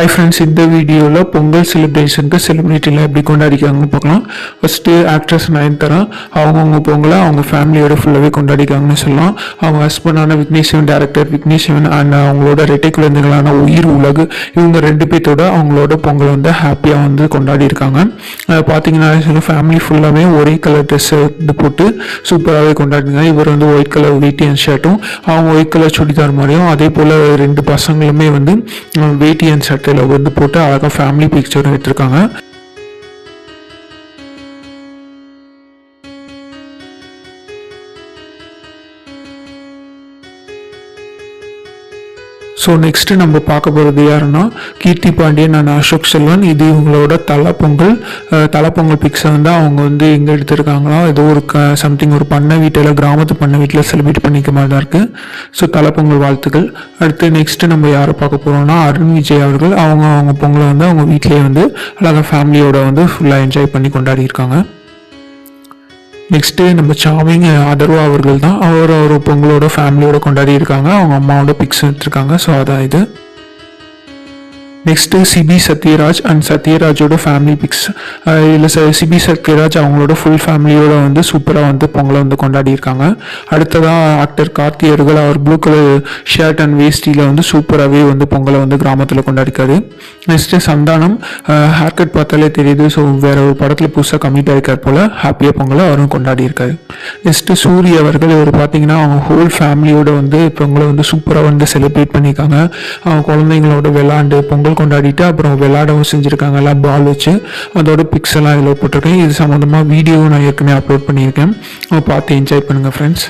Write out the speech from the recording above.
Hi friends, இந்த வீடியோவில் பொங்கல் செலிப்ரேஷனுக்கு செலிப்ரிட்டிலாம் எப்படி கொண்டாடிக்காங்கன்னு பார்க்கலாம். ஃபஸ்ட்டு ஆக்ட்ரஸ் நயன்தாரா அவங்கவுங்க பொங்கலை அவங்க ஃபேமிலியோட ஃபுல்லாகவே கொண்டாடிக்காங்கன்னு சொல்லலாம். அவங்க ஹஸ்பண்டான விக்னேஷ் சிவன், டேரக்டர் விக்னேஷ் சிவன் அண்ட் அவங்களோட ரெட்டை குழந்தைகளான உயிர் உலகு, இவங்க ரெண்டு பேர்த்தோட அவங்களோட பொங்கலை வந்து ஹாப்பியாக வந்து கொண்டாடி இருக்காங்க. பார்த்தீங்கன்னா ஃபேமிலி ஃபுல்லாகவே ஒரே கலர் ட்ரெஸ் வந்து போட்டு சூப்பராகவே கொண்டாடுங்க. இவர் வந்து ஒயிட் கலர் வேட்டி அண்ட் ஷர்ட்டும், அவங்க ஒயிட் கலர் சுடிதார் மாதிரியும், அதே போல் ரெண்டு பசங்களுமே வந்து வேட்டி அண்ட் ஷர்ட்டில் வந்து போட்டு அழகாக ஃபேமிலி பிக்சர் எடுத்திருக்காங்க. ஸோ நெக்ஸ்ட்டு நம்ம பார்க்க போகிறது யாருன்னா கீர்த்தி பாண்டியன் அண்ட் அசோக் செல்வன். இது இவங்களோட தலைப்பொங்கல் பிக்ஸை வந்து அவங்க வந்து எங்கே எடுத்திருக்காங்களா, ஏதோ ஒரு சம்திங் ஒரு பண்ணை வீட்டில், கிராமத்து பண்ணை வீட்டில் செலிப்ரேட் பண்ணிக்க மாதிரி தான் இருக்குது. ஸோ தலைப்பொங்கல் வாழ்த்துக்கள். அடுத்து நெக்ஸ்ட்டு நம்ம யாரை பார்க்க போகிறோம்னா அருண் விஜய் அவர்கள். அவங்க பொங்கலை வந்து அவங்க வீட்டிலேயே வந்து அழகாக ஃபேமிலியோட வந்து ஃபுல்லாக என்ஜாய் பண்ணி கொண்டாடி இருக்காங்க. நெக்ஸ்ட்டு நம்ம சாமிங் அதர்வா அவர்கள் தான். அவர் பொங்கலோட ஃபேமிலியோட கொண்டாடி இருக்காங்க. அவங்க அம்மாவோட பிக்ஸ் எடுத்திருக்காங்க. ஸோ அதான் இது. நெக்ஸ்ட்டு சிபி சத்யராஜ் அண்ட் சத்யராஜோட ஃபேமிலி பிக்ஸ். இல்லை சிபி சத்யராஜ் அவங்களோட ஃபுல் ஃபேமிலியோட வந்து சூப்பராக வந்து பொங்கலை வந்து கொண்டாடி இருக்காங்க. அடுத்ததாக ஆக்டர் கார்த்தி அவர்கள், அவர் ப்ளூ கலர் ஷர்ட் அண்ட் வேஸ்டியில் வந்து சூப்பராகவே வந்து பொங்கலை வந்து கிராமத்தில் கொண்டாடிக்காரு. நெக்ஸ்ட்டு சந்தானம், ஹேர் கட் பார்த்தாலே தெரியுது. ஸோ வேற ஒரு படத்தில் புதுசாக கம்மிட் ஆகிருக்கார் போல், ஹாப்பியாக பொங்கலை அவரும் கொண்டாடி இருக்காரு. நெக்ஸ்ட்டு சூரிய அவர்கள், இவர் பார்த்தீங்கன்னா அவங்க ஹோல் ஃபேமிலியோட வந்து பொங்கலை வந்து சூப்பராக வந்து செலிப்ரேட் பண்ணியிருக்காங்க. அவங்க குழந்தைங்களோட விளாண்டு பொங்கல் கொண்டாடிட்டு அப்புறம் விளையாடவும் செஞ்சுருக்காங்க, எல்லாம் பால் வச்சு. அதோட பிக்ஸ் எல்லாம் இதில் போட்டிருக்கேன். இது சம்மந்தமாக வீடியோவும் நான் ஏற்கனவே அப்லோட் பண்ணியிருக்கேன். பார்த்து என்ஜாய் பண்ணுங்கள் ஃப்ரெண்ட்ஸ்.